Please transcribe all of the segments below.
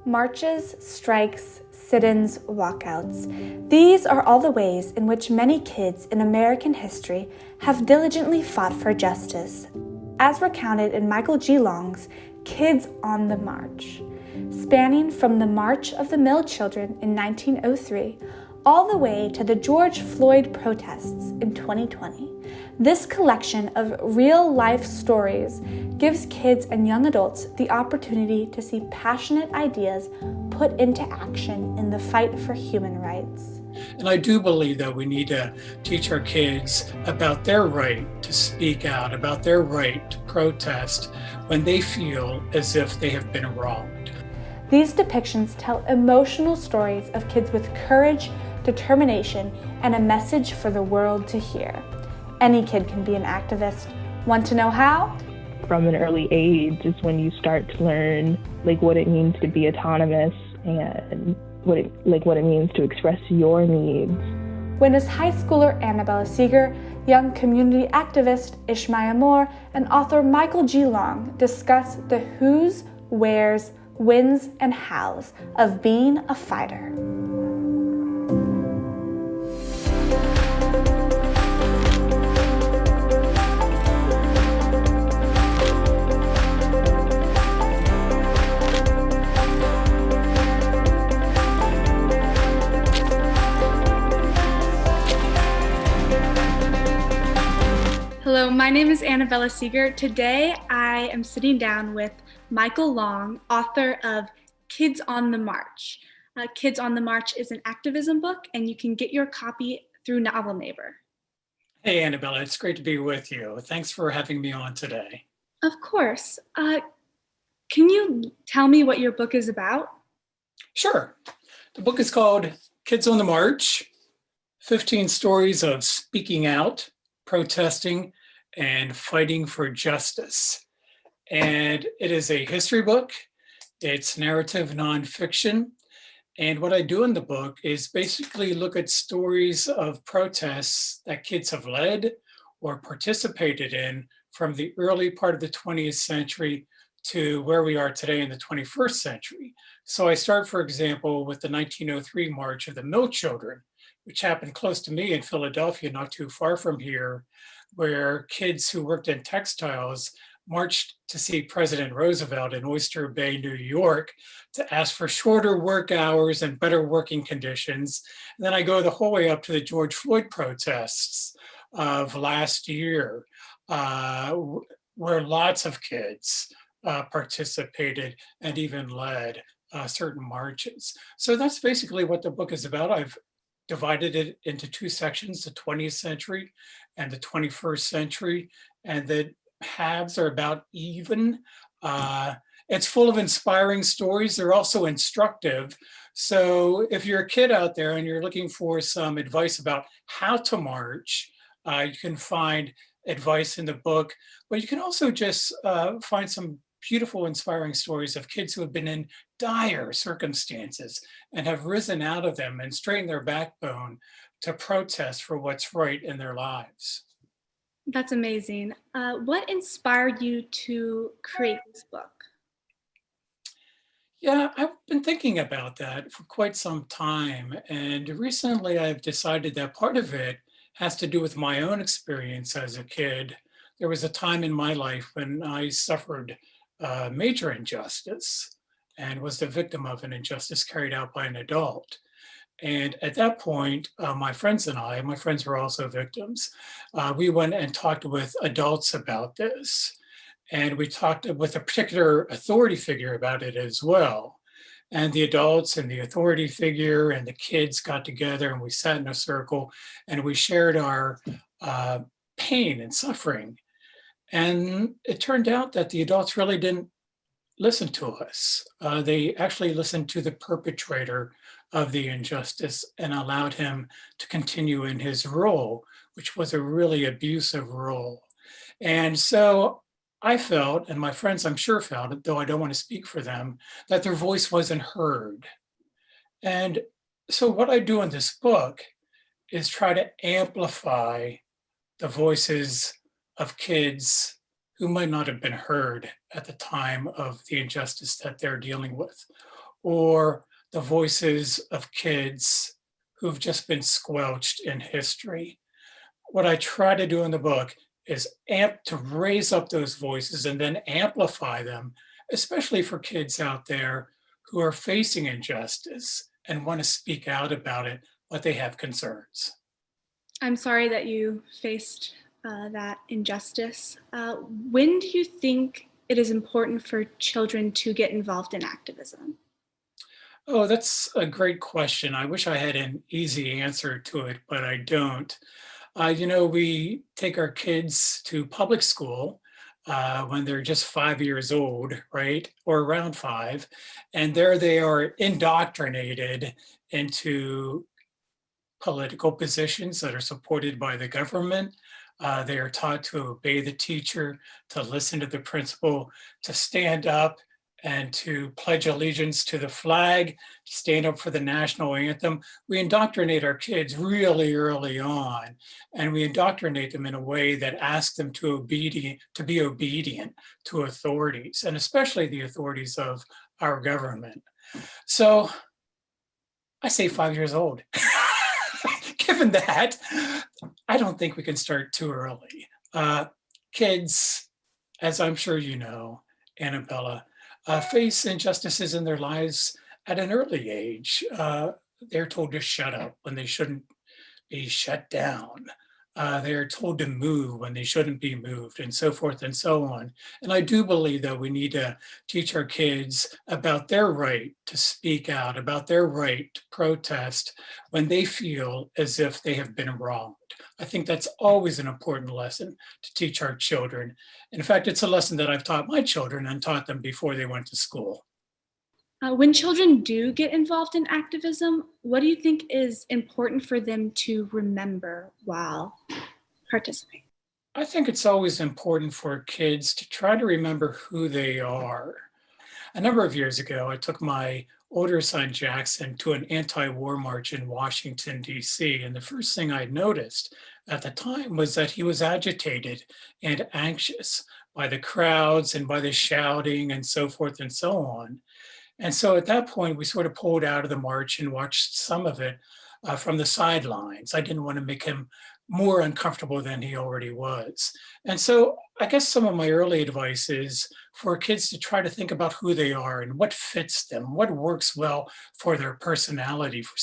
Marches, strikes, sit-ins, walkouts. These are all the ways in which many kids in American history have diligently fought for justice, as recounted in Michael G. Long's Kids on the March. Spanning from the March of the Mill Children in 1903 all the way to the George Floyd protests in 2020. This collection of real-life stories gives kids and young adults the opportunity to see passionate ideas put into action in the fight for human rights. And I do believe that we need to teach our kids about their right to speak out, about their right to protest when they feel as if they have been wronged. These depictions tell emotional stories of kids with courage, determination, and a message for the world to hear. Any kid can be an activist. Want to know how? From an early age is when you start to learn what it means to be autonomous and what it means to express your needs. Witness high schooler Annabella Seeger, young community activist Ishmael Moore, and author Michael G. Long discuss the who's, where's, whens, and hows of being a fighter. Hello, my name is Annabella Seeger. Today I am sitting down with Michael Long, author of Kids on the March. Kids on the March is an activism book, and you can get your copy through Novel Neighbor. Hey, Annabella, it's great to be with you. Thanks for having me on today. Of course. Can you tell me what your book is about? Sure. The book is called Kids on the March, 15 Stories of Speaking Out, Protesting, and Fighting for Justice. And it is a history book. It's narrative nonfiction. And what I do in the book is basically look at stories of protests that kids have led or participated in from the early part of the 20th century to where we are today in the 21st century. So I start, for example, with the 1903 March of the Mill Children, which happened close to me in Philadelphia, not too far from here, where kids who worked in textiles marched to see President Roosevelt in Oyster Bay, New York, to ask for shorter work hours and better working conditions. And then I go the whole way up to the George Floyd protests of last year, where lots of kids participated and even led certain marches. So that's basically what the book is about. I've divided it into two sections, the 20th century and the 21st century, and the halves are about even. It's full of inspiring stories. They're also instructive. So if you're a kid out there and you're looking for some advice about how to march, you can find advice in the book, but you can also just find some beautiful, inspiring stories of kids who have been in dire circumstances and have risen out of them and straightened their backbone to protest for what's right in their lives. That's amazing. What inspired you to create this book? Yeah, I've been thinking about that for quite some time. And recently I've decided that part of it has to do with my own experience as a kid. There was a time in my life when I suffered major injustice and was the victim of an injustice carried out by an adult. And at that point, my friends and I, my friends were also victims, we went and talked with adults about this. And we talked with a particular authority figure about it as well. And the adults and the authority figure and the kids got together and we sat in a circle and we shared our pain and suffering. And it turned out that the adults really didn't listen to us. They actually listened to the perpetrator of the injustice and allowed him to continue in his role, which was a really abusive role. And so I felt, and my friends I'm sure felt, though I don't want to speak for them, that their voice wasn't heard. And so what I do in this book is try to amplify the voices of kids who might not have been heard at the time of the injustice that they're dealing with, or the voices of kids who've just been squelched in history. What I try to do in the book is to raise up those voices and then amplify them, especially for kids out there who are facing injustice and want to speak out about it, but they have concerns. I'm sorry that you faced that injustice. When do you think it is important for children to get involved in activism? Oh, that's a great question. I wish I had an easy answer to it, but I don't. We take our kids to public school when they're just 5 years old, right? Or around 5. And there they are indoctrinated into political positions that are supported by the government. They are taught to obey the teacher, to listen to the principal, to stand up and to pledge allegiance to the flag, stand up for the national anthem. We indoctrinate our kids really early on, and we indoctrinate them in a way that asks them to be obedient to authorities, and especially the authorities of our government. So I say 5 years old. Given that, I don't think we can start too early. Kids, as I'm sure you know, Annabella, face injustices in their lives at an early age. They're told to shut up when they shouldn't be shut down. They are told to move when they shouldn't be moved, and so forth and so on. And I do believe that we need to teach our kids about their right to speak out, about their right to protest when they feel as if they have been wronged. I think that's always an important lesson to teach our children. In fact, it's a lesson that I've taught my children and taught them before they went to school. When children do get involved in activism, what do you think is important for them to remember while participating? I think it's always important for kids to try to remember who they are. A number of years ago, I took my older son Jackson to an anti-war march in Washington, D.C. And the first thing I noticed at the time was that he was agitated and anxious by the crowds and by the shouting and so forth and so on. And so at that point, we sort of pulled out of the march and watched some of it from the sidelines. I didn't want to make him more uncomfortable than he already was. And so I guess some of my early advice is for kids to try to think about who they are and what fits them, what works well for their personality. For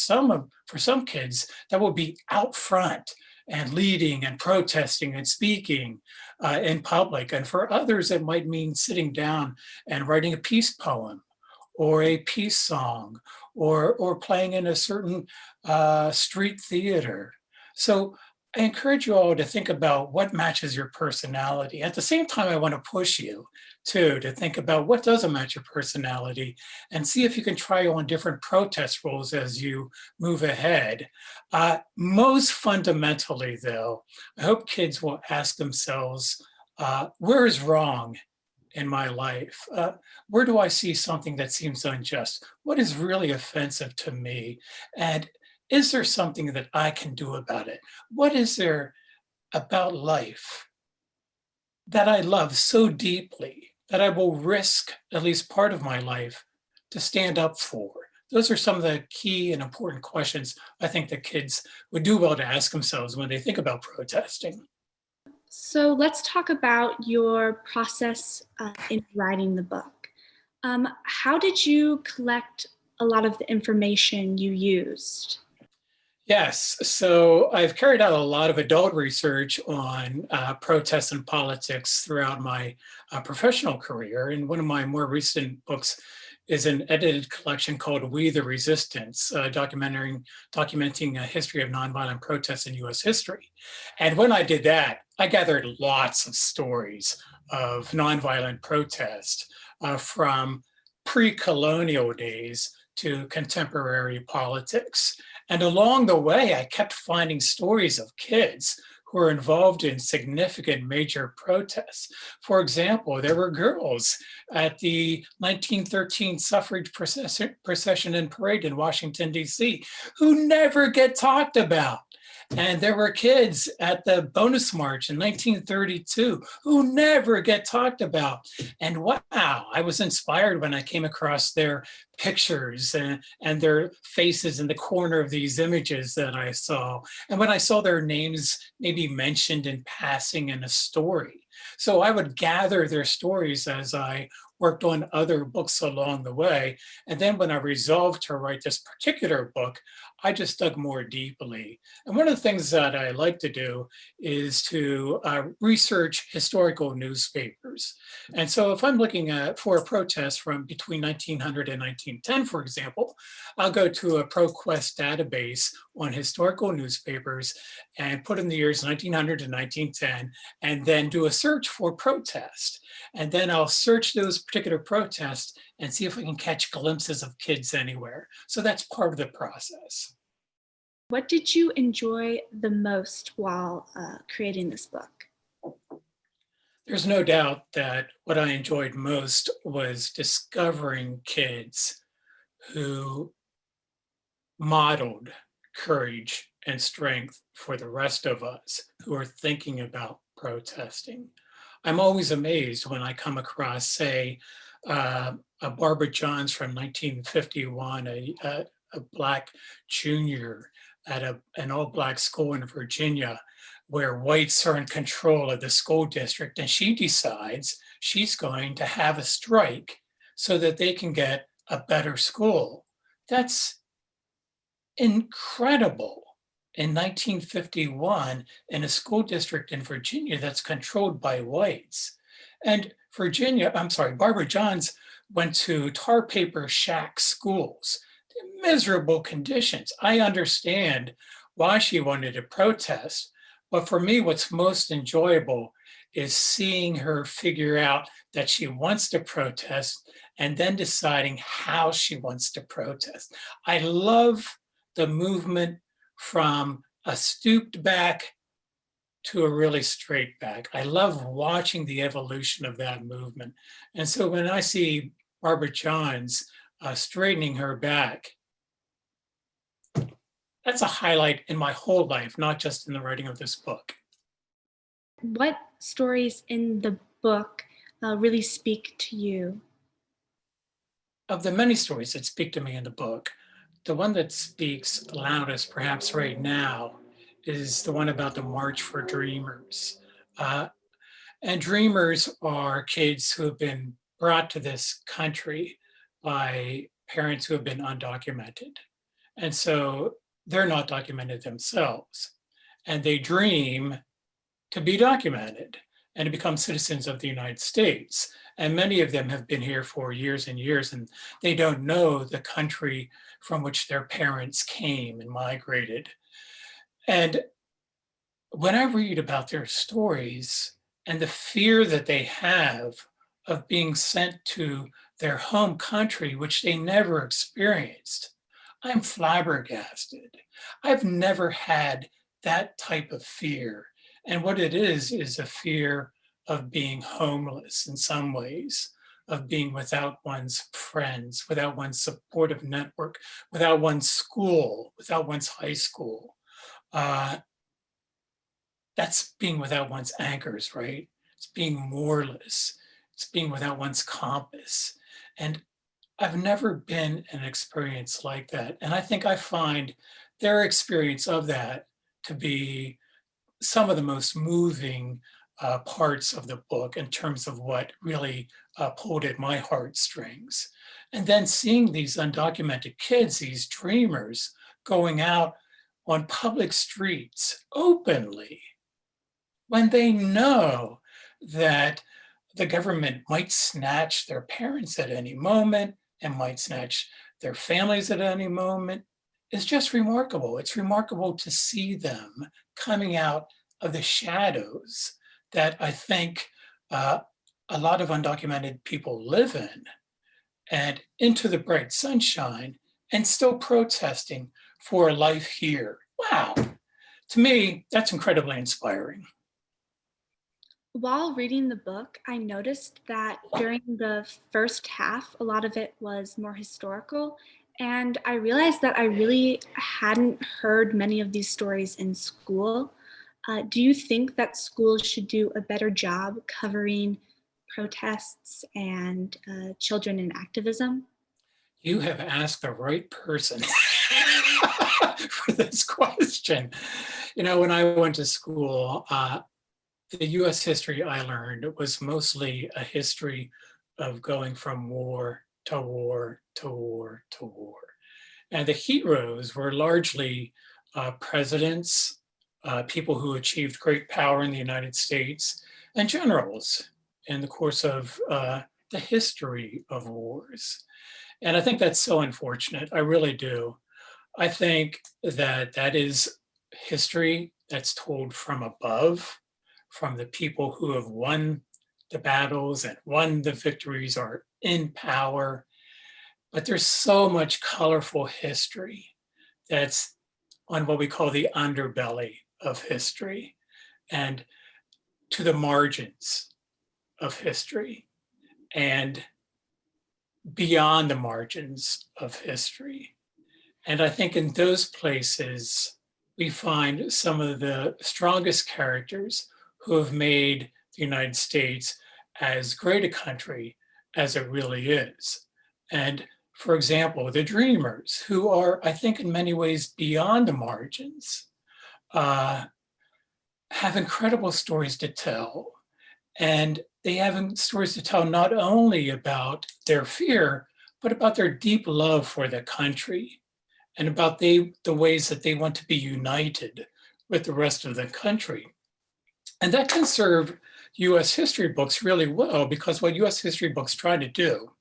some kids, that will be out front and leading and protesting and speaking in public. And for others, it might mean sitting down and writing a peace poem or a peace song, or playing in a certain street theater. So I encourage you all to think about what matches your personality. At the same time, I want to push you too to think about what doesn't match your personality and see if you can try on different protest roles as you move ahead. Most fundamentally, though, I hope kids will ask themselves, where is wrong in my life? Where do I see something that seems unjust? What is really offensive to me? And is there something that I can do about it? What is there about life that I love so deeply that I will risk at least part of my life to stand up for? Those are some of the key and important questions I think that kids would do well to ask themselves when they think about protesting. So let's talk about your process in writing the book. How did you collect a lot of the information you used? Yes, so I've carried out a lot of adult research on protests and politics throughout my professional career. And one of my more recent books is an edited collection called We the Resistance, documenting a history of nonviolent protests in US history. And when I did that, I gathered lots of stories of nonviolent protest from pre-colonial days to contemporary politics. And along the way, I kept finding stories of kids who were involved in significant major protests. For example, there were girls at the 1913 suffrage procession and parade in Washington, D.C., who never get talked about. And there were kids at the bonus march in 1932 who never get talked about. And wow, I was inspired when I came across their pictures and their faces in the corner of these images that I saw. And when I saw their names maybe mentioned in passing in a story. So I would gather their stories as I worked on other books along the way. And then when I resolved to write this particular book, I just dug more deeply. And one of the things that I like to do is to research historical newspapers. And so if I'm looking at for a protest from between 1900 and 1910, for example, I'll go to a ProQuest database on historical newspapers and put in the years 1900 to 1910, and then do a search for protest. And then I'll search those particular protests and see if I can catch glimpses of kids anywhere. So that's part of the process. What did you enjoy the most while creating this book? There's no doubt that what I enjoyed most was discovering kids who modeled courage and strength for the rest of us who are thinking about protesting. I'm always amazed when I come across, say, a Barbara Johns from 1951, a Black junior at an all-Black school in Virginia, where whites are in control of the school district, and she decides she's going to have a strike so that they can get a better school. That's incredible. In 1951, in a school district in Virginia that's controlled by whites. And Barbara Johns went to tar paper shack schools, miserable conditions. I understand why she wanted to protest, but for me, what's most enjoyable is seeing her figure out that she wants to protest and then deciding how she wants to protest. I love the movement from a stooped back to a really straight back. I love watching the evolution of that movement. And so when I see Barbara Johns straightening her back, that's a highlight in my whole life, not just in the writing of this book. What stories in the book really speak to you? Of the many stories that speak to me in the book, the one that speaks loudest, perhaps right now, is the one about the March for Dreamers. And dreamers are kids who have been brought to this country by parents who have been undocumented. And so they're not documented themselves. And they dream to be documented and to become citizens of the United States. And many of them have been here for years and years, and they don't know the country from which their parents came and migrated. And when I read about their stories and the fear that they have of being sent to their home country, which they never experienced, I'm flabbergasted. I've never had that type of fear. And what it is a fear of being homeless in some ways, of being without one's friends, without one's supportive network, without one's school, without one's high school. That's being without one's anchors, right? It's being moorless. It's being without one's compass. And I've never been in an experience like that. And I think I find their experience of that to be some of the most moving parts of the book in terms of what really pulled at my heartstrings. And then seeing these undocumented kids, these dreamers, going out on public streets openly when they know that the government might snatch their parents at any moment and might snatch their families at any moment, is just remarkable. It's remarkable to see them coming out of the shadows that I think a lot of undocumented people live in and into the bright sunshine and still protesting for a life here. Wow. To me, that's incredibly inspiring. While reading the book, I noticed that during the first half, a lot of it was more historical, And I realized that I really hadn't heard many of these stories in school. Do you think that schools should do a better job covering protests and children in activism? You have asked the right person for this question. When I went to school, the US history I learned was mostly a history of going from war to war to war to war. And the heroes were largely presidents, people who achieved great power in the United States, and generals in the course of the history of wars. And I think that's so unfortunate. I really do. I think that that is history that's told from above, from the people who have won the battles and won the victories, are in power. But there's so much colorful history that's on what we call the underbelly of history and to the margins of history and beyond the margins of history. And I think in those places, we find some of the strongest characters who have made the United States as great a country as it really is. And for example, the dreamers, who are, I think, in many ways beyond the margins, uh, have incredible stories to tell. And they have stories to tell not only about their fear, but about their deep love for the country and about the ways that they want to be united with the rest of the country. And that can serve US history books really well, because what US history books try to do,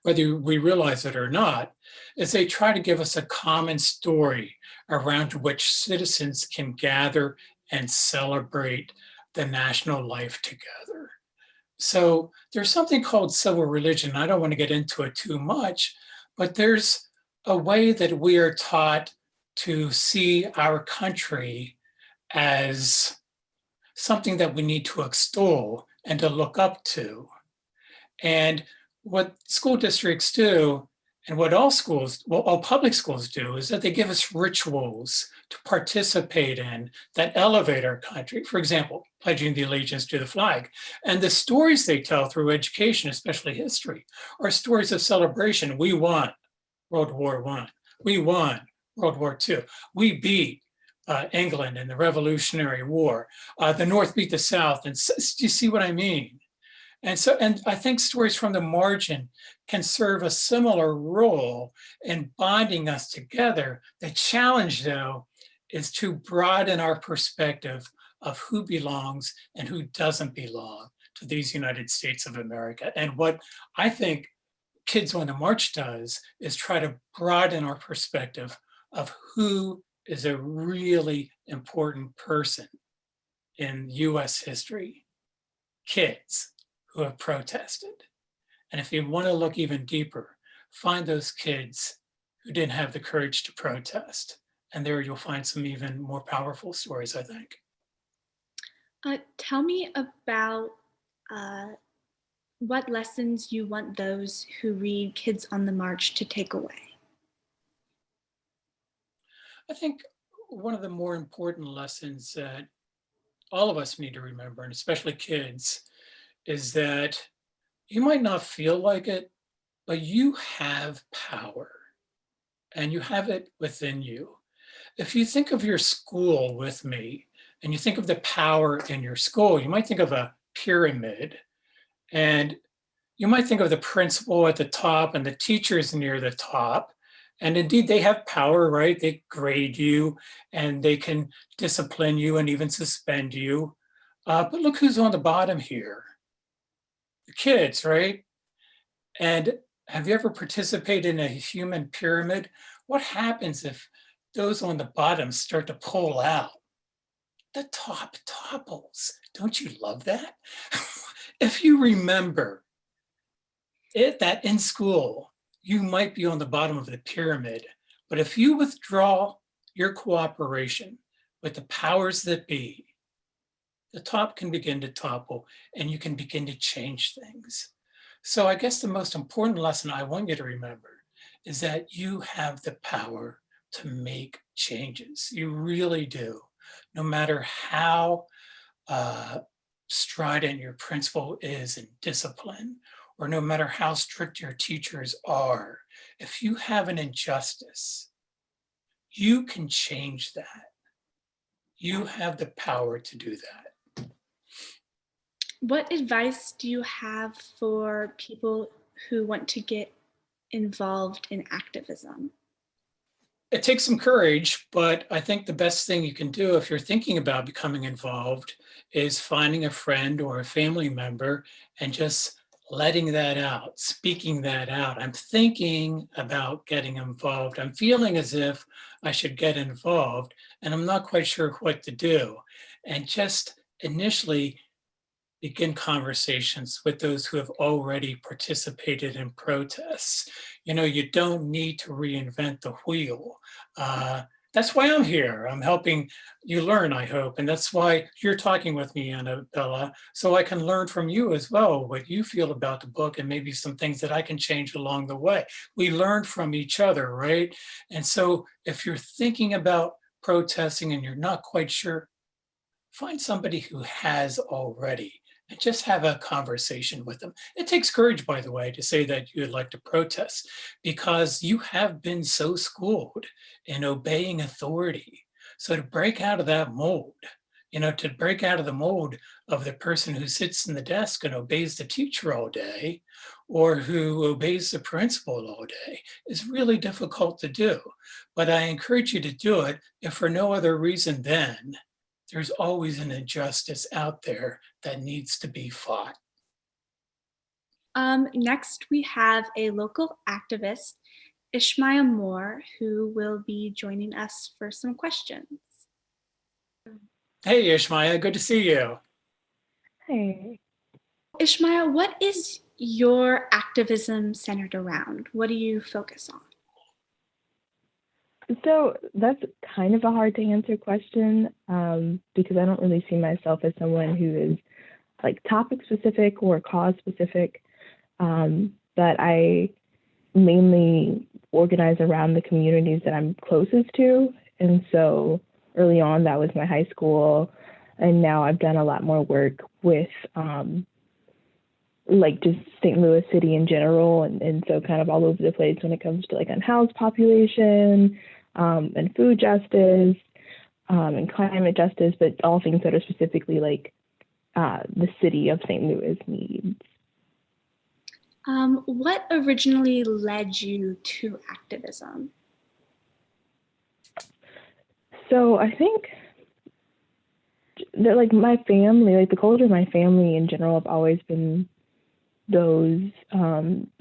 whether we realize it or not, is they try to give us a common story around which citizens can gather and celebrate the national life together. So there's something called civil religion. I don't want to get into it too much, but there's a way that we are taught to see our country as something that we need to extol and to look up to. And what school districts do, and what all public schools do, is that they give us rituals to participate in that elevate our country. For example, pledging the allegiance to the flag. And the stories they tell through education, especially history, are stories of celebration. We won World War I. We won World War II. We beat England in the Revolutionary War. The North beat the South. And do you see what I mean? And I think stories from the margin can serve a similar role in bonding us together. The challenge, though, is to broaden our perspective of who belongs and who doesn't belong to these United States of America. And what I think Kids on the March does is try to broaden our perspective of who is a really important person in US history: kids who have protested. And if you want to look even deeper, find those kids who didn't have the courage to protest. And there you'll find some even more powerful stories, I think. Tell me about what lessons you want those who read Kids on the March to take away. I think one of the more important lessons that all of us need to remember, and especially kids, is that you might not feel like it, but you have power and you have it within you. If you think of your school with me and you think of the power in your school, you might think of a pyramid, and you might think of the principal at the top and the teachers near the top. And indeed, they have power, right? They grade you and they can discipline you and even suspend you. But look who's on the bottom here: the kids, right? And have you ever participated in a human pyramid? What happens if those on the bottom start to pull out? The top topples. Don't you love that? If you remember that in school, you might be on the bottom of the pyramid, but if you withdraw your cooperation with the powers that be, the top can begin to topple and you can begin to change things. So I guess the most important lesson I want you to remember is that you have the power to make changes. You really do. No matter how strident your principal is in discipline, or no matter how strict your teachers are, if you have an injustice, you can change that. You have the power to do that. What advice do you have for people who want to get involved in activism? It takes some courage, but I think the best thing you can do if you're thinking about becoming involved is finding a friend or a family member and just letting that out, speaking that out. I'm thinking about getting involved. I'm feeling as if I should get involved, and I'm not quite sure what to do. And just initially begin conversations with those who have already participated in protests. You know, you don't need to reinvent the wheel. That's why I'm here. I'm helping you learn, I hope. And that's why you're talking with me, Annabella, so I can learn from you as well, what you feel about the book and maybe some things that I can change along the way. We learn from each other, right? And so if you're thinking about protesting and you're not quite sure, find somebody who has already and just have a conversation with them. It takes courage, by the way, to say that you would like to protest because you have been so schooled in obeying authority. So to break out of that mold, to break out of the mold of the person who sits in the desk and obeys the teacher all day or who obeys the principal all day is really difficult to do. But I encourage you to do it if for no other reason than there's always an injustice out there that needs to be fought. Next, we have a local activist, Ishmael Moore, who will be joining us for some questions. Hey, Ishmael, good to see you. Hey. Ishmael, what is your activism centered around? What do you focus on? So that's kind of a hard to answer question because I don't really see myself as someone who is like topic specific or cause specific, but I mainly organize around the communities that I'm closest to. And so early on, that was my high school. And now I've done a lot more work with like just St. Louis City in general. And so kind of all over the place when it comes to like unhoused population, and food justice, and climate justice, but all things that are specifically like the city of St. Louis needs. What originally led you to activism? So I think that like my family, like the culture of my family in general have always been those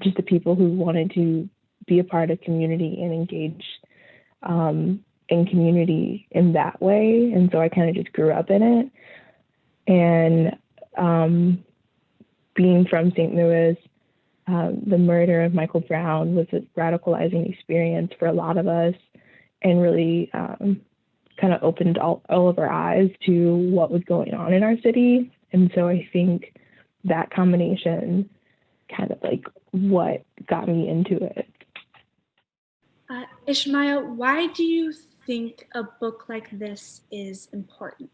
just the people who wanted to be a part of community and engage in community in that way. And so I kind of just grew up in it. And being from St. Louis, the murder of Michael Brown was a radicalizing experience for a lot of us and really kind of opened all of our eyes to what was going on in our city. And so I think that combination kind of like what got me into it. Ishmael, why do you think a book like this is important?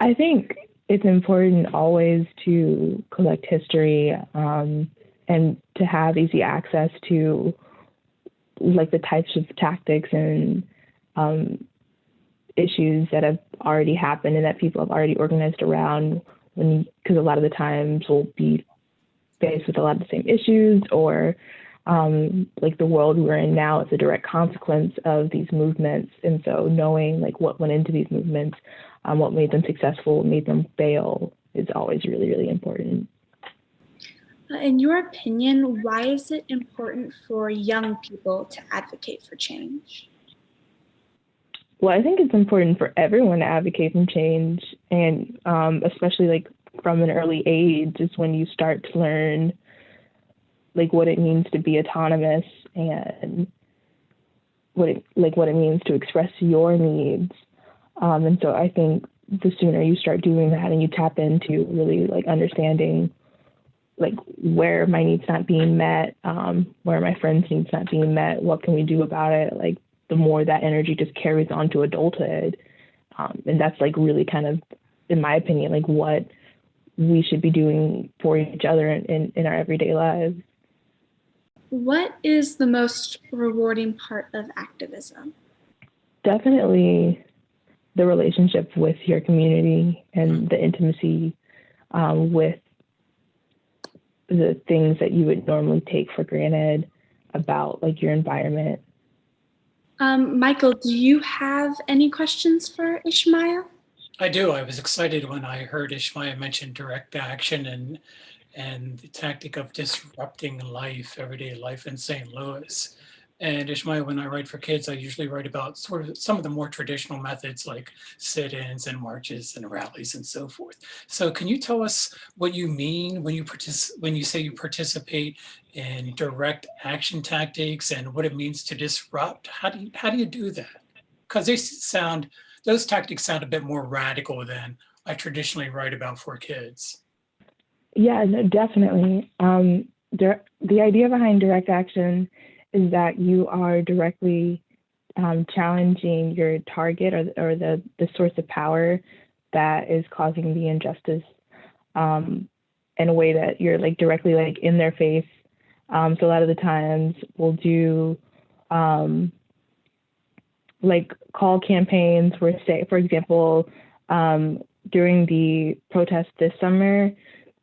I think it's important always to collect history and to have easy access to like the types of tactics and issues that have already happened and that people have already organized around because a lot of the times we'll be faced with a lot of the same issues or like the world we're in now is a direct consequence of these movements. And so knowing like what went into these movements, what made them successful, what made them fail is always really, really important. In your opinion, why is it important for young people to advocate for change? Well, I think it's important for everyone to advocate for change, and especially like from an early age is when you start to learn like what it means to be autonomous and what it means to express your needs. And so I think the sooner you start doing that and you tap into really like understanding like where my needs not being met, where my friends' needs not being met, what can we do about it? Like the more that energy just carries on to adulthood. And that's like really kind of, in my opinion, like what we should be doing for each other in our everyday lives. What is the most rewarding part of activism? Definitely the relationship with your community and the intimacy with the things that you would normally take for granted about like your environment. Michael, do you have any questions for Ishmael? I do. I was excited when I heard Ishmael mention direct action and the tactic of disrupting life, everyday life in St. Louis. And Ishmael, when I write for kids, I usually write about sort of some of the more traditional methods like sit-ins and marches and rallies and so forth. So can you tell us what you mean when you say you participate in direct action tactics and what it means to disrupt? How do you do that? Because those tactics sound a bit more radical than I traditionally write about for kids. Yeah, no, definitely. The idea behind direct action is that you are directly challenging your target or the source of power that is causing the injustice in a way that you're like directly like in their face. So a lot of the times we'll do like call campaigns where, say, for example, during the protest this summer,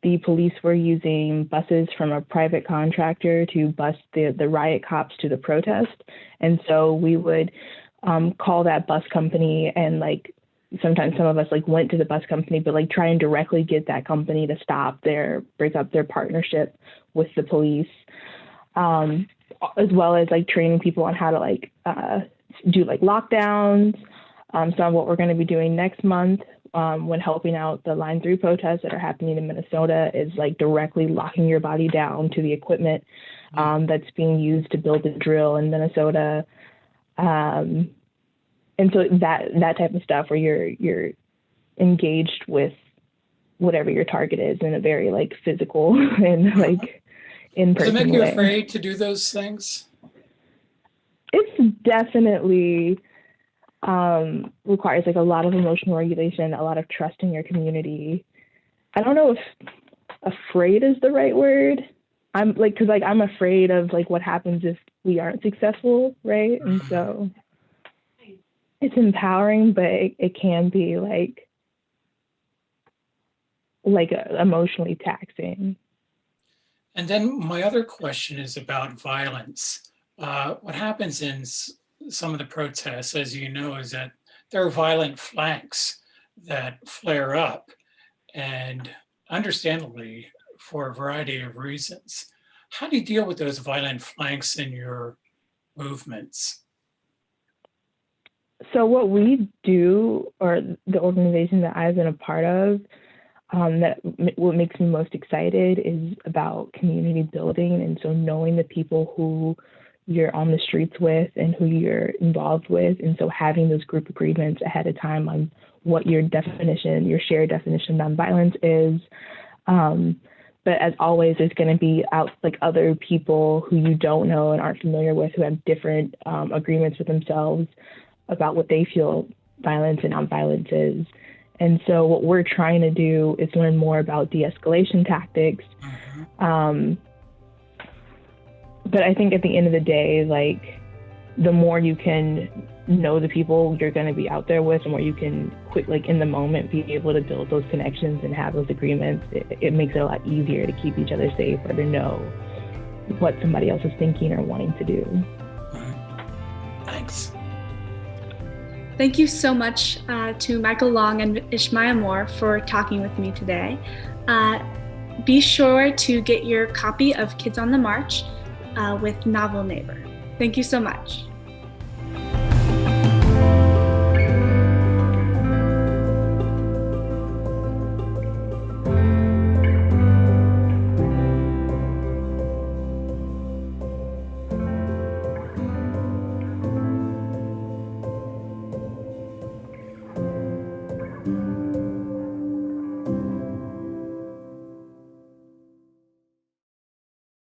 the police were using buses from a private contractor to bus the riot cops to the protest. And so we would call that bus company and like sometimes some of us like went to the bus company, but like try and directly get that company to break up their partnership with the police, as well as like training people on how to like do like lockdowns. Some of what we're going to be doing next month when helping out the Line 3 protests that are happening in Minnesota is like directly locking your body down to the equipment that's being used to build the drill in Minnesota. And so that type of stuff where you're engaged with whatever your target is in a very like physical and like in-person way. Does it make you afraid to do those things? It's definitely requires like a lot of emotional regulation, a lot of trust in your community. I don't know if afraid is the right word. I'm like, cause like I'm afraid of like what happens if we aren't successful, right? And so it's empowering, but it can be like emotionally taxing. And then my other question is about violence. What happens in some of the protests, as you know, is that there are violent flanks that flare up, and understandably for a variety of reasons. How do you deal with those violent flanks in your movements? So what we do, or the organization that I've been a part of, what makes me most excited is about community building. And so knowing the people who you're on the streets with and who you're involved with. And so having those group agreements ahead of time on what your shared definition of nonviolence is. But as always, there's going to be other people who you don't know and aren't familiar with who have different agreements with themselves about what they feel violence and nonviolence is. And so what we're trying to do is learn more about de-escalation tactics. But I think at the end of the day, like the more you can know the people you're going to be out there with, the more you can in the moment be able to build those connections and have those agreements, it makes it a lot easier to keep each other safe or to know what somebody else is thinking or wanting to do. Thanks. Thank you so much to Michael Long and Ishmael Moore for talking with me today. Be sure to get your copy of Kids on the March with Novel Neighbor. Thank you so much.